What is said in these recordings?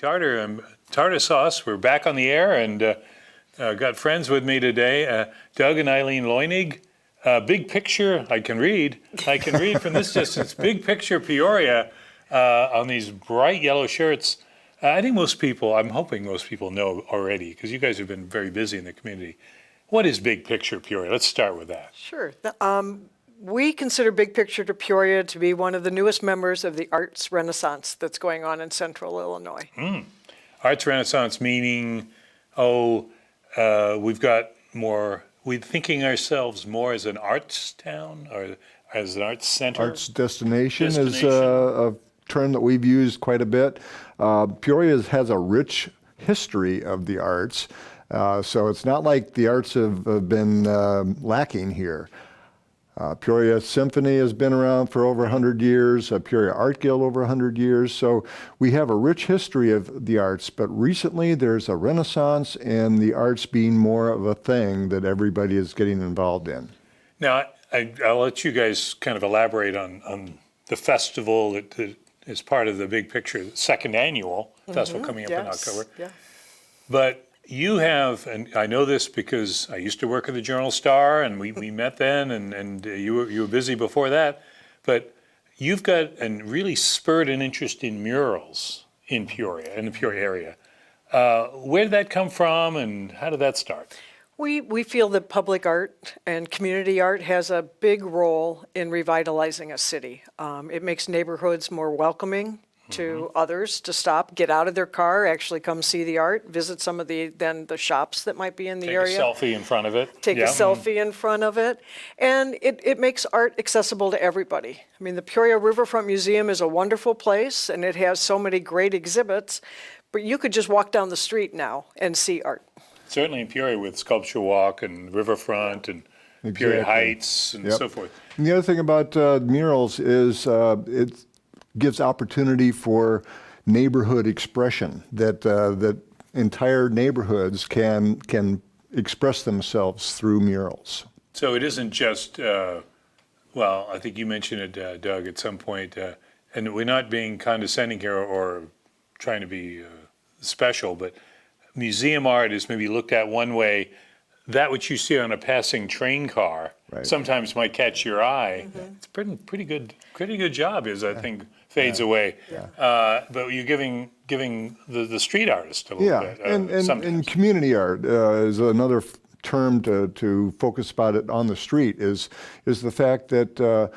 Tarter. Tarter sauce. We're back on the air and got friends with me today, Doug and Eileen Leunig. Big picture, I can read from this distance. Big Picture Peoria on these bright yellow shirts. I think I'm hoping most people know already because you guys have been very busy in the community. What is Big Picture Peoria? Let's start with that. Sure. We consider Big Picture Peoria to be one of the newest members of the arts renaissance that's going on in central Illinois. Arts renaissance meaning, we've got more, we're thinking ourselves more as an arts town or as an arts center? Arts destination is a term that we've used quite a bit. Peoria has a rich history of the arts, so it's not like the arts have been lacking here. Peoria Symphony has been around for over 100 years, Peoria Art Guild over 100 years, so we have a rich history of the arts, but recently there's a renaissance in the arts being more of a thing that everybody is getting involved in. Now, I'll let you guys kind of elaborate on the festival that is part of the Big Picture, the second annual festival coming up in October. Yeah. But you have, and I know this because I used to work at the Journal-Star, and we met then, and you were busy before that. But you've got and really spurred an interest in murals in Peoria, in the Peoria area. Where did that come from, and how did that start? We feel that public art and community art has a big role in revitalizing a city. It makes neighborhoods more welcoming to others to stop, get out of their car, actually come see the art, visit some of the shops that might be in the area. Take a selfie in front of it. Take a selfie in front of it. And it makes art accessible to everybody. I mean, the Peoria Riverfront Museum is a wonderful place, and it has so many great exhibits, but you could just walk down the street now and see art. Certainly in Peoria with Sculpture Walk and Riverfront and Peoria Heights and so forth. And the other thing about murals is it gives opportunity for neighborhood expression, that entire neighborhoods can express themselves through murals. So it isn't just, well, I think you mentioned it, Doug, at some point, and we're not being condescending here or trying to be special, but museum art is maybe looked at one way. That which you see on a passing train car sometimes might catch your eye. It's pretty good job, I think, fades away. But you're giving the street artist a little bit. And community art is another term to focus about it on the street is the fact that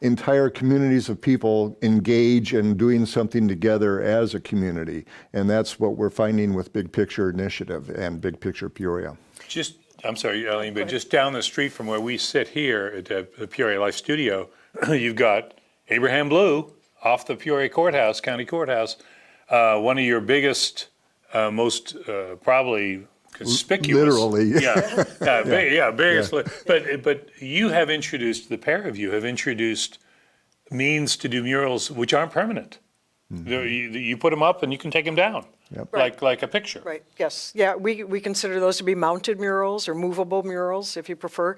entire communities of people engage in doing something together as a community. And that's what we're finding with Big Picture Initiative and Big Picture Peoria. I'm sorry, Eileen, but just down the street from where we sit here at the Peoria Life Studio, you've got Abraham Blue off the Peoria Courthouse, County Courthouse, one of your biggest, most probably conspicuous. Literally. Biggest. But you have introduced, the pair of you have introduced means to do murals which aren't permanent. You put them up and you can take them down. Like a picture. Right, yes. Yeah, we consider those to be mounted murals or movable murals, if you prefer.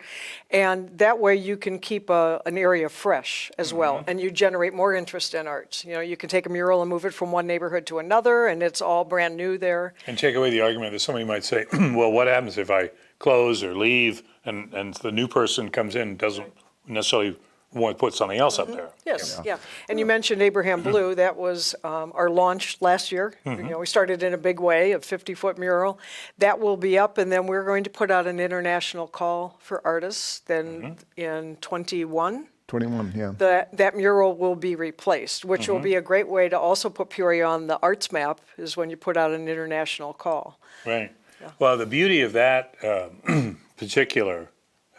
And that way you can keep an area fresh as well, and you generate more interest in art. You know, you can take a mural and move it from one neighborhood to another, and it's all brand new there. And take away the argument that somebody might say, well, what happens if I close or leave and the new person comes in and doesn't necessarily want to put something else up there? Yes, yeah. And you mentioned Abraham Blue. That was our launch last year. You know, we started in a big way, a 50-foot mural. That will be up, and then we're going to put out an international call for artists. Then in 21, that mural will be replaced, which will be a great way to also put Peoria on the arts map, is when you put out an international call. Right. Yeah. Well, the beauty of that particular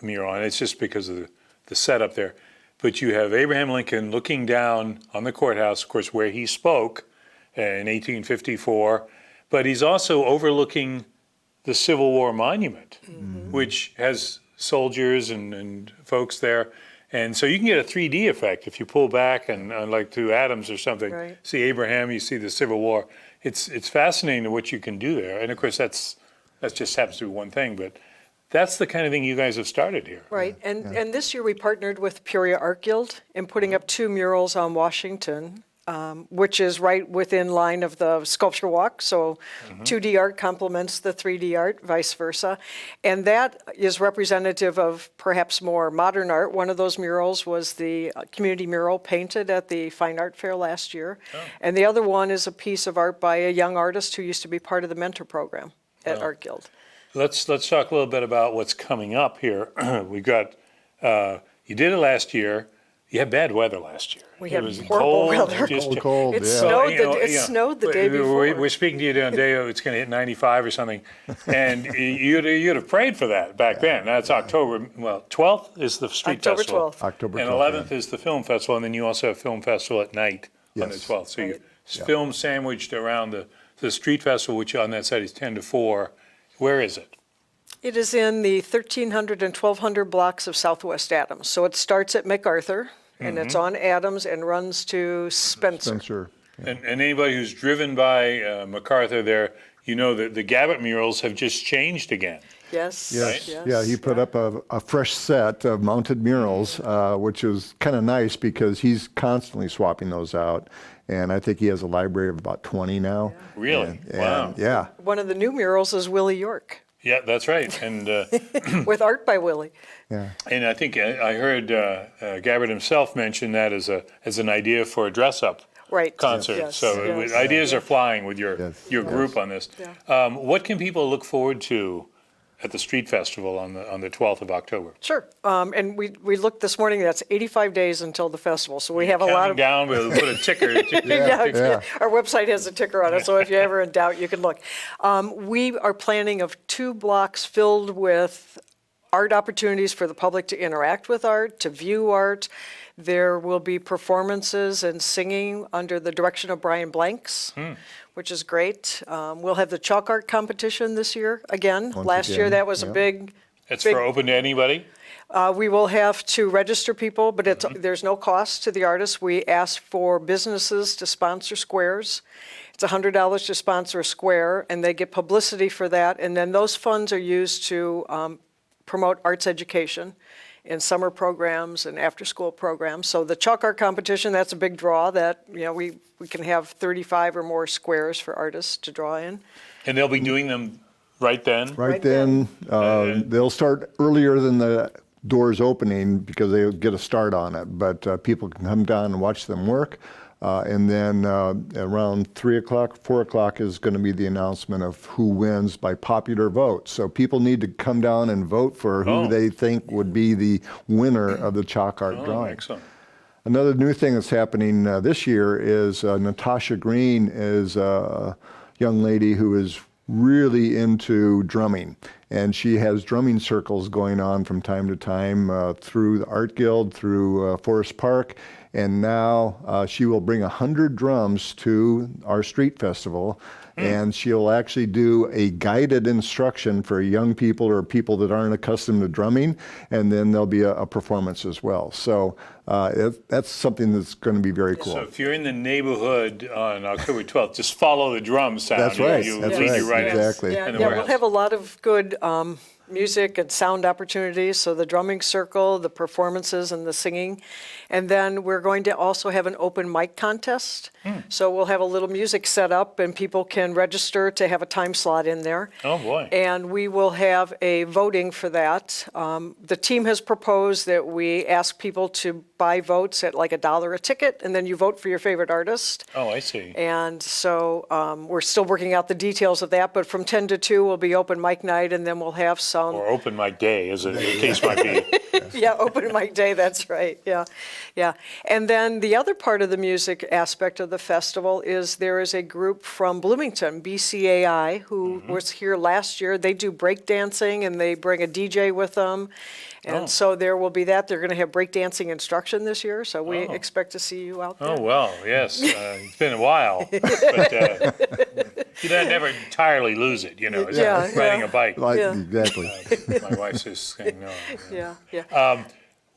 mural, and it's just because of the setup there, but you have Abraham Lincoln looking down on the courthouse, of course, where he spoke in 1854, but he's also overlooking the Civil War monument, which has soldiers and folks there. And so you can get a 3D effect if you pull back and like to Adams or something, see Abraham, you see the Civil War. It's fascinating what you can do there. And of course, that's just happens to be one thing, but that's the kind of thing you guys have started here. Right, and this year we partnered with Peoria Art Guild in putting up 2 murals on Washington which is right within line of the sculpture walk. So 2D art complements the 3D art, vice versa. And that is representative of perhaps more modern art. One of those murals was the community mural painted at the Fine Art Fair last year. And the other one is a piece of art by a young artist who used to be part of the mentor program at Art Guild. Let's talk a little bit about what's coming up here. We've got, you did it last year. You had bad weather last year. We It had was horrible cold, weather. just- Cold, It yeah. snowed, you know, it snowed the day before. We're speaking to you on a day it's going to hit 95 or something, and you'd have prayed for that back then. That's October, 12th is the street October festival. 12th. October And 12th, 11th is the film festival, and then you also have film festival at night on the Yes. 12th. So you Right. film sandwiched around the street festival, which on that side is 10 to 4. Where is it? It is in the 1300 and 1200 blocks of Southwest Adams. So it starts at MacArthur, and it's on Adams and runs to Spencer. Spencer. And anybody who's driven by MacArthur there, you know that the Gabbett murals have just changed again. Yes, Yes, yes. yeah, he put up a fresh set of mounted murals, which was kind of nice because he's constantly swapping those out. And I think he has a library of about 20 now. Really? And, Wow. yeah, One of the new murals is Willie York, Yeah, that's right. And with art by Willie. yeah. and I think I heard Gabbard himself mention that as an idea for a dress-up Right. concert. Yes, So yes. ideas are flying with your Yes, group on this. Yeah. What can people look forward to at the street festival on the 12th of October? Sure. And we looked this morning, that's 85 days until the festival. So we have a lot Counting of. down, we'll put a ticker. Yeah. Our website has a ticker on it, so if you're ever in doubt, you can look. We are planning of 2 blocks filled with art opportunities for the public to interact with art, to view art. There will be performances and singing under the direction of Brian Blanks, which is great. We'll have the chalk art competition this year again. Once Last year, again, that was a yeah. big. It's big- for open to anybody? We will have to register people, but there's no cost to the artists. We ask for businesses to sponsor squares. It's $100 to sponsor a square, and they get publicity for that. And then those funds are used to promote arts education in summer programs and after-school programs. So the chalk art competition, that's a big draw that, we can have 35 or more squares for artists to draw in. And they'll be doing them right then? Right then, they'll start earlier than the doors opening because they'll get a start on it. But people can come down and watch them work. And then around 3 o'clock, 4 o'clock is going to be the announcement of who wins by popular vote. So people need to come down and vote for who they think would be the winner of the chalk art drawing. Excellent. Another new thing that's happening this year is Natasha Green is a young lady who is really into drumming. And she has drumming circles going on from time to time through the Art Guild, through Forest Park. And now she will bring 100 drums to our street festival. And she'll actually do a guided instruction for young people or people that aren't accustomed to drumming. And then there'll be a performance as well. So that's something that's going to be very cool. So if you're in the neighborhood on October 12th, just follow the drum sound. That's right. You That's lead right. you right in. Exactly. Yeah, in the we'll warehouse. have a lot of good music and sound opportunities, so the drumming circle, the performances, and the singing. And then we're going to also have an open mic contest. So we'll have a little music set up, and people can register to have a time slot in there. Oh, boy. And we will have a voting for that. The team has proposed that we ask people to buy votes at like $1 a ticket, and then you vote for your favorite artist. Oh, I see. And so we're still working out the details of that, but from 10 to 2 will be open mic night, and then we'll have some. Or open mic day, as the case might be. Yeah, open mic day, that's right, yeah, yeah. And then the other part of the music aspect of the festival is there is a group from Bloomington, BCAI, who was here last year. They do breakdancing, and they bring a DJ with them. And so there will be that. They're going to have breakdancing instruction this year, so we expect to see you out there. Oh, well, yes. It's been a while. But you never entirely lose it, It's Yeah, like riding a bike. Yeah. Exactly. My wife's just saying no. Yeah, yeah.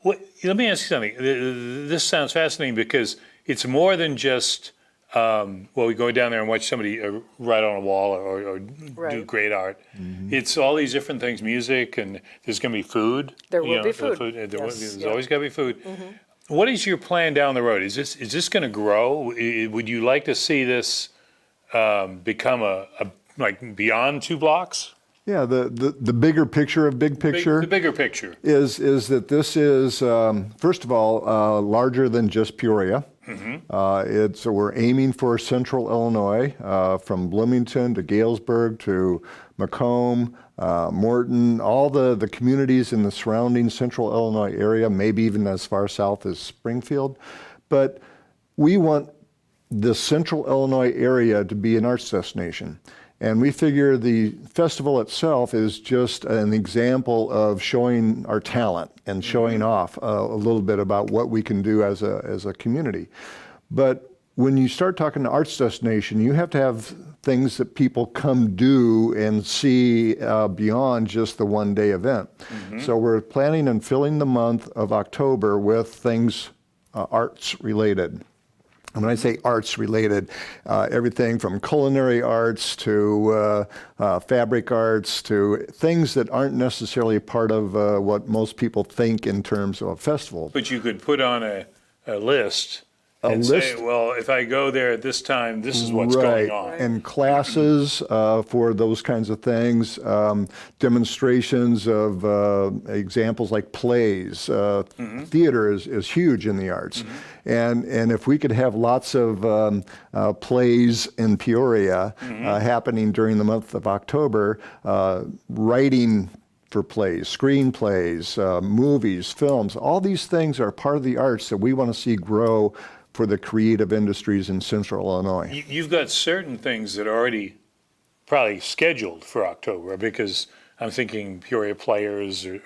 Let me ask you something. This sounds fascinating because it's more than just, we go down there and watch somebody write on a wall or do Right. great art. It's all these different things, music, and there's going to be food. There will be food. There's Yes, always yeah. got to be food. what is your plan down the road? Is this going to grow? Would you like to see this become a like beyond 2 blocks? Yeah, the bigger picture of big picture The bigger picture. is that this is, first of all, larger than just Peoria. We're aiming for central Illinois, from Bloomington to Galesburg to Macomb, Morton, all the communities in the surrounding central Illinois area, maybe even as far south as Springfield. But we want the central Illinois area to be an arts destination. And we figure the festival itself is just an example of showing our talent and showing off a little bit about what we can do as a community. But when you start talking to arts destination, you have to have things that people come do and see beyond just the one-day event. So we're planning on filling the month of October with things arts related. And when I say arts related, everything from culinary arts to fabric arts to things that aren't necessarily part of what most people think in terms of a festival. But you could put on a list and say, well, if I go there at this time, this is what's going on. And classes for those kinds of things, demonstrations of examples like plays. Theater is huge in the arts. And if we could have lots of plays in Peoria happening during the month of October, writing for plays, screenplays, movies, films, all these things are part of the arts that we want to see grow for the creative industries in central Illinois. You've got certain things that are already probably scheduled for October, because I'm thinking Peoria Players or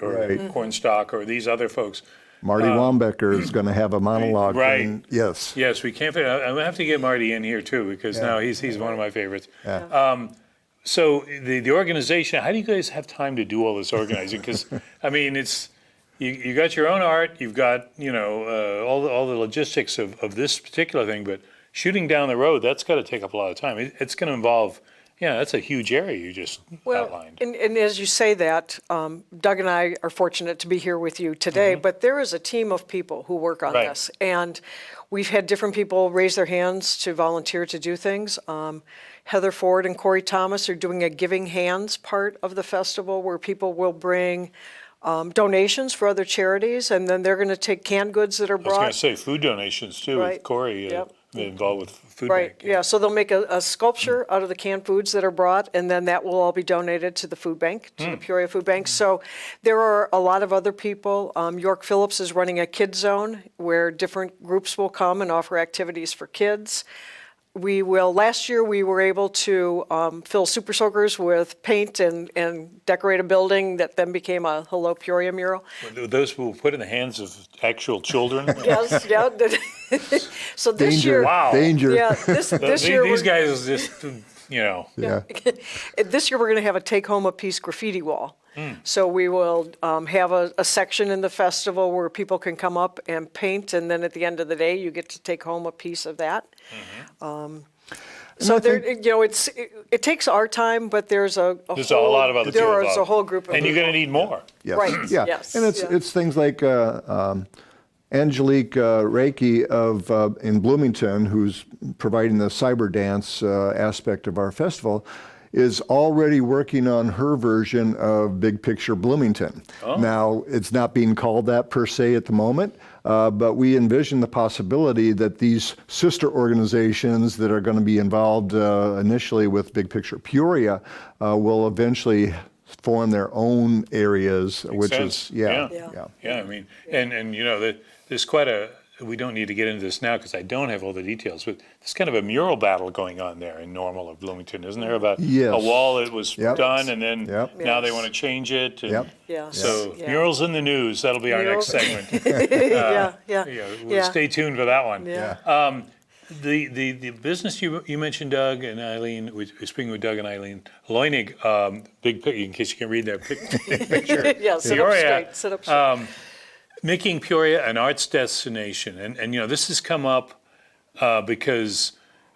Cornstalk or these other folks. Marty Wambecker is going to have a monologue. Right. Yes. Yes, we can't. I'm going to have to get Marty in here too, because now he's one of my favorites. So the organization, how do you guys have time to do all this organizing? Because I mean, it's you got your own art, you've got all the logistics of this particular thing, but shooting down the road, that's got to take up a lot of time. It's going to involve. Yeah, that's a huge area you just outlined. And as you say that, Doug and I are fortunate to be here with you today, but there is a team of people who work on this. And we've had different people raise their hands to volunteer to do things. Heather Ford and Corey Thomas are doing a Giving Hands part of the festival where people will bring donations for other charities, and then they're going to take canned goods that are I was brought. going to say food donations too, with Corey involved with food bank. Yeah, so they'll make a sculpture out of the canned foods that are brought, and then that will all be donated to the food bank, to the Peoria Food Bank. So there are a lot of other people. York Phillips is running a Kid Zone where different groups will come and offer activities for kids. Last year we were able to fill Super Soakers with paint and decorate a building that then became a Hello Peoria mural. Those will put in the hands of actual children. Yes, yeah. So this Danger. year, Wow. Danger. Yeah, this year These guys just, Yeah. This year we're going to have a take home a piece graffiti wall. So we will have a section in the festival where people can come up and paint, and then at the end of the day, you get to take home a piece of that. So there, it takes our time, but there's a lot of other people There is involved. a whole group of And you're people. going to need more. Yes. Right. Yeah. Yes. And it's things like Angelique Reiki in Bloomington, who's providing the cyber dance aspect of our festival, is already working on her version of Big Picture Bloomington. Now, it's not being called that per se at the moment, but we envision the possibility that these sister organizations that are going to be involved initially with Big Picture Peoria will eventually form their own areas, Makes which sense. is, yeah. I mean, and there's quite we don't need to get into this now because I don't have all the details, but there's kind of a mural battle going on there in Normal of Bloomington, isn't there? About a wall that was done and then now they want to change it. And so murals in the news, that'll be our next segment. Stay tuned for that one. The business you mentioned, Doug and Eileen, we're speaking with Doug and Eileen, Leunig, big picture, in case you can read that picture. Sit up straight, sit up straight. Making Peoria an arts destination. And this has come up because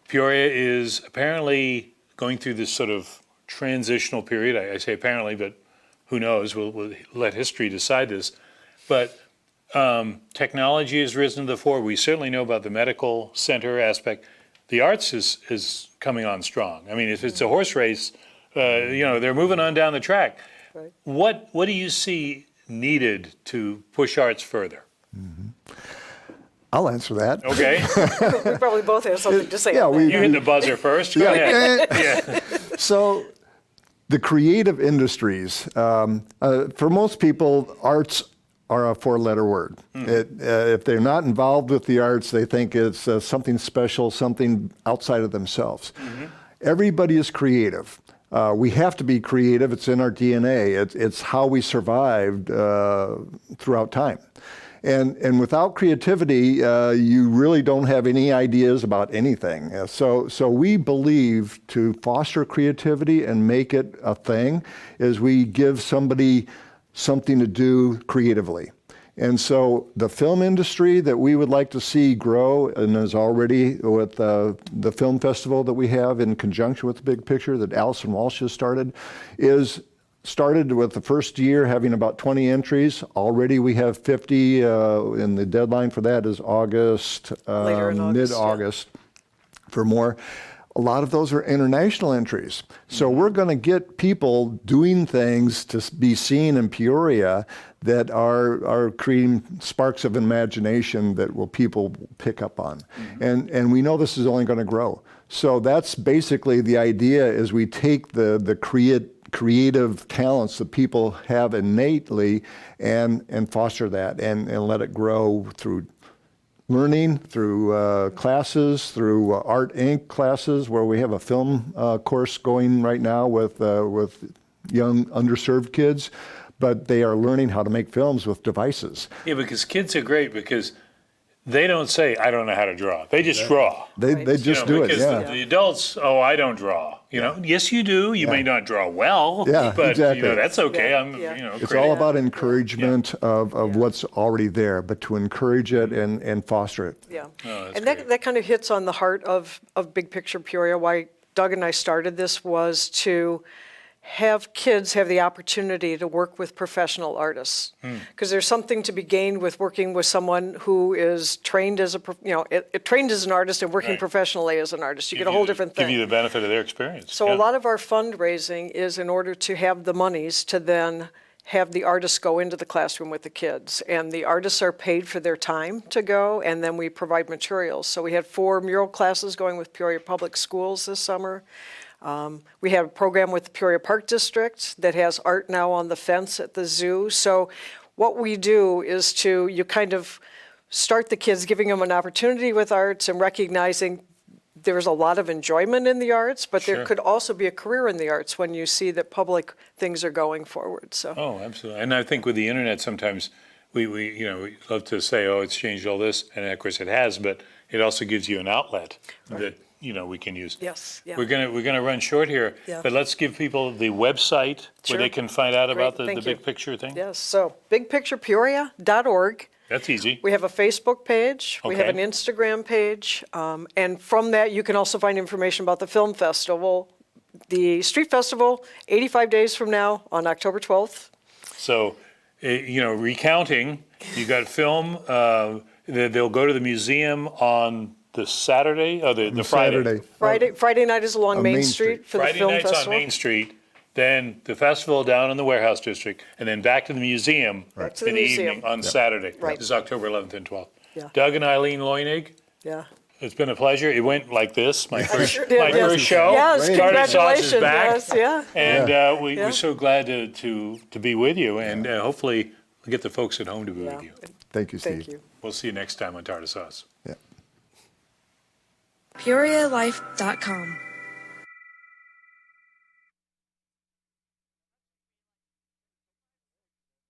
Peoria is apparently going through this sort of transitional period. I say apparently, but who knows? We'll let history decide this. But technology has risen to the fore. We certainly know about the medical center aspect. The arts is coming on strong. I mean, if it's a horse race, they're moving on down the track. Right. What do you see needed to push arts further? I'll answer that. Okay, We probably both have something to say Yeah, on that. we- you hit the buzzer first. Go ahead. Yeah. So, the creative industries, for most people, arts are a four-letter word. If they're not involved with the arts, they think it's something special, something outside of themselves. Everybody is creative. We have to be creative. It's in our DNA. It's how we survived throughout time. And without creativity, you really don't have any ideas about anything. So we believe to foster creativity and make it a thing is we give somebody something to do creatively. And so the film industry that we would like to see grow, and is already with the film festival that we have in conjunction with the Big Picture that Allison Walsh has started, is started with the first year having about 20 entries. Already we have 50, and the deadline for that is August, Later in August, mid-August for more. A lot of those are international entries. So we're going to get people doing things to be seen in Peoria that are creating sparks of imagination that people pick up on. And we know this is only going to grow. So that's basically the idea is we take the creative talents that people have innately and foster that and let it grow through learning, through classes, through Art Inc. classes, where we have a film course going right now with young underserved kids, but they are learning how to make films with devices. Yeah, because kids are great because they don't say, I don't know how to draw. They just draw. They just do it, because yeah. the adults, I don't draw. Yes, you do. You may not draw well, Yeah, but exactly. that's okay. Yeah. It's creative. all about encouragement of what's already there, but to encourage it and foster it. Yeah. that's And great. that kind of hits on the heart of Big Picture Peoria. Why Doug and I started this was to have kids have the opportunity to work with professional artists. Because there's something to be gained with working with someone who is trained as trained as an artist and working Right. professionally as an artist. You get a whole different thing. Give you the benefit of their experience. So a lot of our fundraising is in order to have the monies to then have the artists go into the classroom with the kids. And the artists are paid for their time to go, and then we provide materials. So we had 4 mural classes going with Peoria Public Schools this summer. We have a program with the Peoria Park District that has art now on the fence at the zoo. So what we do is you kind of start the kids, giving them an opportunity with arts and recognizing there's a lot of enjoyment in the arts, but there Sure. could also be a career in the arts when you see that public things are going forward. So Oh, absolutely. And I think with the internet, sometimes we love to say, it's changed all this, and of course it has, but it also gives you an outlet that we can use. yes, yeah. We're gonna run short here, Yeah. but let's give people the website Sure. where they can find out about Great, the thank you. big picture thing. Yes, so bigpicturepeoria.org. That's easy. We have a Facebook page, we have an Okay. Instagram page, and from that you can also find information about the film festival. The street festival, 85 days from now on October 12th. So, recounting, you got film. They'll go to the museum on the Saturday, the Friday. Friday night is along Main Street for the Friday film night's festival. on Main Street. Then the festival down in the warehouse district, and then back to the museum Back to the in the museum. evening on Saturday. Right. This is October 11th and 12th. Yeah. Doug and Eileen Leunig, Yeah. it's been a pleasure. It went like this, my first sure did, my yes. first show. Yes, Started Sauce's congratulations, back. yes, yeah. And Yeah. we're so glad to be with you, and hopefully we'll get the folks at home to be Yeah. with you. Thank you, Steve. Thank you. We'll see you next time on Tarter Sauce. Yeah. PeoriaLife.com